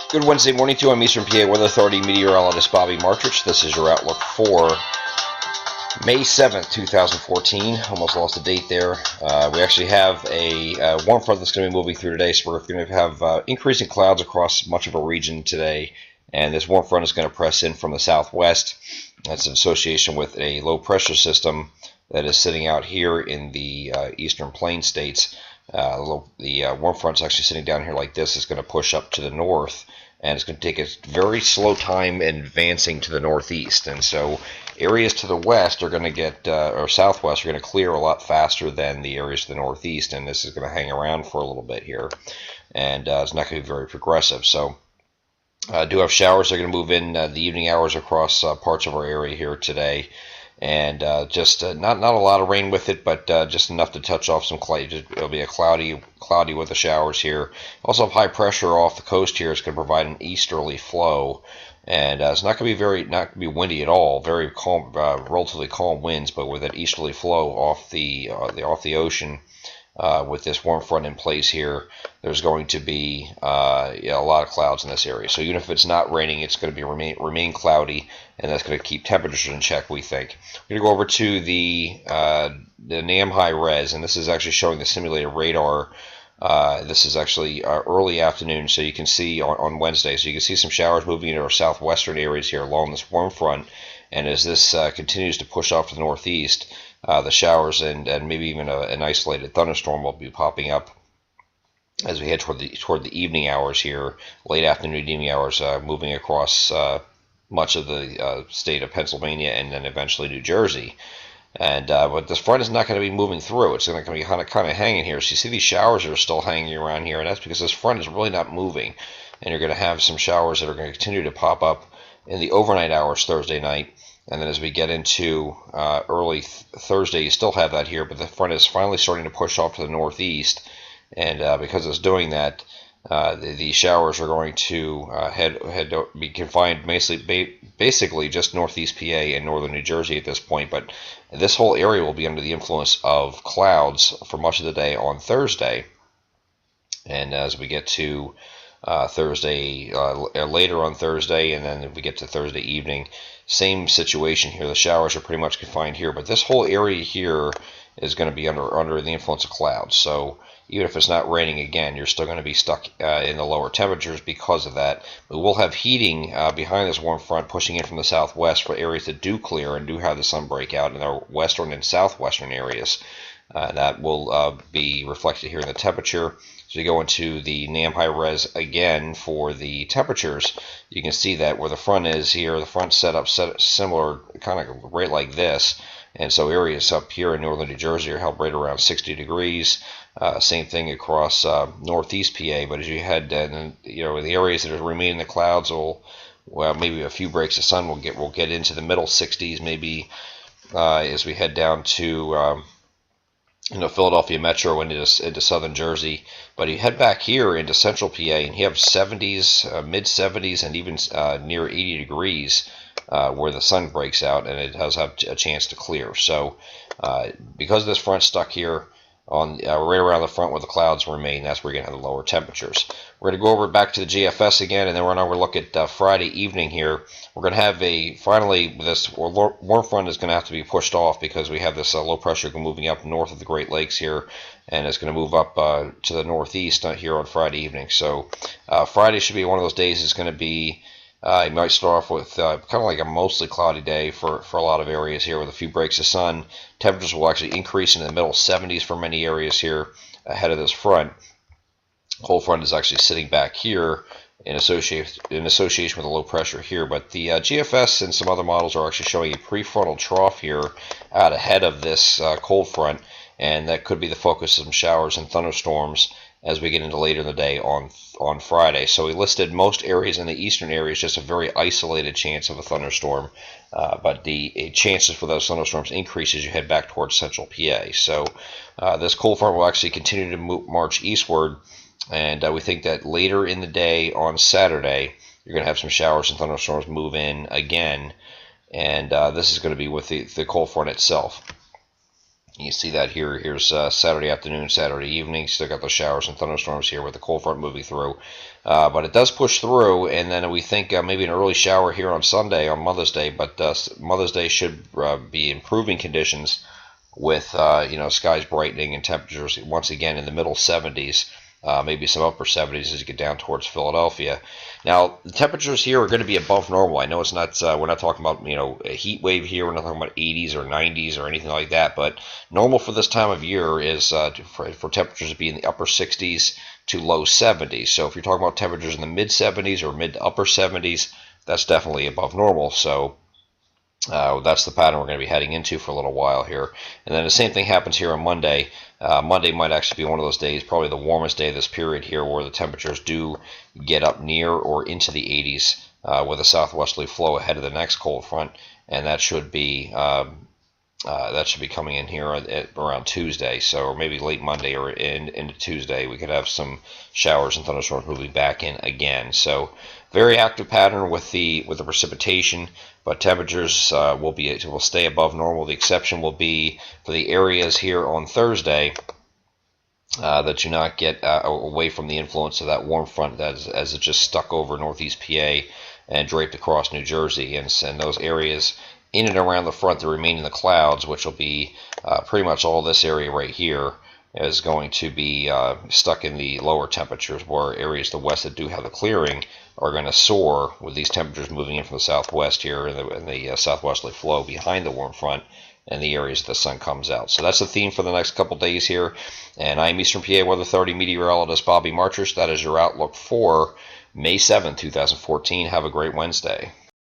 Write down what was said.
Good Wednesday morning to you. I'm Eastern PA Weather Authority meteorologist Bobby Martrich. This is your outlook for May 7th, 2014. Almost lost a date there. We actually have a warm front that's going to be moving through today, so we're going to have increasing clouds across much of our region today. And this warm front is going to press in from the southwest. That's in association with a low pressure system that is sitting out here in the eastern plain states. The warm front is actually sitting down here like this. It's going to push up to the north, and it's going to take a very slow time advancing to the northeast. And so areas to the west are going to get, or southwest, are going to clear a lot faster than the areas to the northeast, and this is going to hang around for a little bit here, and it's not going to be very progressive. So do have showers that are going to move in the evening hours across parts of our area here today. And just not a lot of rain with it, but just enough to touch off some cloud. It'll be a cloudy with the showers here. Also have high pressure off the coast here. It's going to provide an easterly flow, and it's not going to be windy at all. Very calm, relatively calm winds, but with an easterly flow off the ocean. With this warm front in place here, there's going to be a lot of clouds in this area. So even if it's not raining, it's going to be remain cloudy, and that's going to keep temperatures in check, we think. We're going to go over to the NAM high res, and this is actually showing the simulated radar. This is actually early afternoon, so you can see on Wednesday. So you can see some showers moving into our southwestern areas here along this warm front. And as this continues to push off to the northeast, the showers and maybe even an isolated thunderstorm will be popping up as we head toward the evening hours here, late afternoon, evening hours, moving across much of the state of Pennsylvania and then eventually New Jersey. And but this front is not going to be moving through. It's going to be kind of hanging here. So you see these showers are still hanging around here, and that's because this front is really not moving. And you're going to have some showers that are going to continue to pop up in the overnight hours Thursday night. And then as we get into early Thursday, you still have that here, but the front is finally starting to push off to the northeast. And because it's doing that, the showers are going to be confined basically just northeast PA and northern New Jersey at this point. But this whole area will be under the influence of clouds for much of the day on Thursday. And as we get to Thursday, later on Thursday, and then we get to Thursday evening, same situation here. The showers are pretty much confined here, but this whole area here is going to be under the influence of clouds. So even if it's not raining again, you're still going to be stuck in the lower temperatures because of that. We will have heating behind this warm front pushing in from the southwest for areas that do clear and do have the sun break out in our western and southwestern areas. That will be reflected here in the temperature. So you go into the NAM high res again for the temperatures. You can see that where the front is here, the front set similar, kind of right like this. And so areas up here in northern New Jersey are held right around 60 degrees. Same thing across northeast PA. But as you head, in the areas that remain in the clouds maybe a few breaks of sun will get into the middle 60s, maybe as we head down to Philadelphia Metro into southern Jersey. But you head back here into central PA, and you have 70s, mid 70s, and even near 80 degrees where the sun breaks out, and it does have a chance to clear. So because this front stuck here on right around the front where the clouds remain, that's where you're going to have the lower temperatures. We're going to go over back to the GFS again, and then we're going to look at Friday evening here. We're going to have finally this warm front is going to have to be pushed off because we have this low pressure moving up north of the Great Lakes here, and it's going to move up to the northeast here on Friday evening. So Friday should be one of those days. It's going to be you might start off with kind of like a mostly cloudy day for a lot of areas here with a few breaks of sun. Temperatures will actually increase into the middle 70s for many areas here ahead of this front. Cold front is actually sitting back here in association with a low pressure here. But the GFS and some other models are actually showing a prefrontal trough here out ahead of this cold front, and that could be the focus of some showers and thunderstorms as we get into later in the day on Friday. So we listed most areas in the eastern areas, just a very isolated chance of a thunderstorm, but the chances for those thunderstorms increase as you head back towards central PA. So this cold front will actually continue to march eastward, and we think that later in the day on Saturday, you're going to have some showers and thunderstorms move in again, and this is going to be with the cold front itself. You see that here. Here's Saturday afternoon, Saturday evening. Still got the showers and thunderstorms here with the cold front moving through. But it does push through, and then we think maybe an early shower here on Sunday, on Mother's Day. But Mother's Day should be improving conditions with skies brightening and temperatures once again in the middle 70s. Maybe some upper 70s as you get down towards Philadelphia. Now, the temperatures here are going to be above normal. I know it's not. We're not talking about a heat wave here. We're not talking about 80s or 90s or anything like that. But normal for this time of year is for temperatures to be in the upper 60s to low 70s. So if you're talking about temperatures in the mid 70s or mid to upper 70s, that's definitely above normal. So that's the pattern we're going to be heading into for a little while here. And then the same thing happens here on Monday. Monday might actually be one of those days, probably the warmest day of this period here, where the temperatures do get up near or into the 80s with a southwesterly flow ahead of the next cold front, and that should be coming in here around Tuesday. So, or maybe late Monday or into Tuesday, we could have some showers and thunderstorms moving back in again. So, very active pattern with the precipitation, but temperatures will stay above normal. The exception will be for the areas here on Thursday that do not get away from the influence of that warm front as it just stuck over northeast PA and draped across New Jersey, and those areas in and around the front that remain in the clouds, which will be pretty much all this area right here, is going to be stuck in the lower temperatures, where areas to the west that do have the clearing are going to soar with these temperatures moving in from the southwest here and the southwesterly flow behind the warm front and the areas that the sun comes out. So that's the theme for the next couple days here. And I'm Eastern PA Weather Authority meteorologist Bobby Martrich. That is your outlook for May 7, 2014. Have a great Wednesday.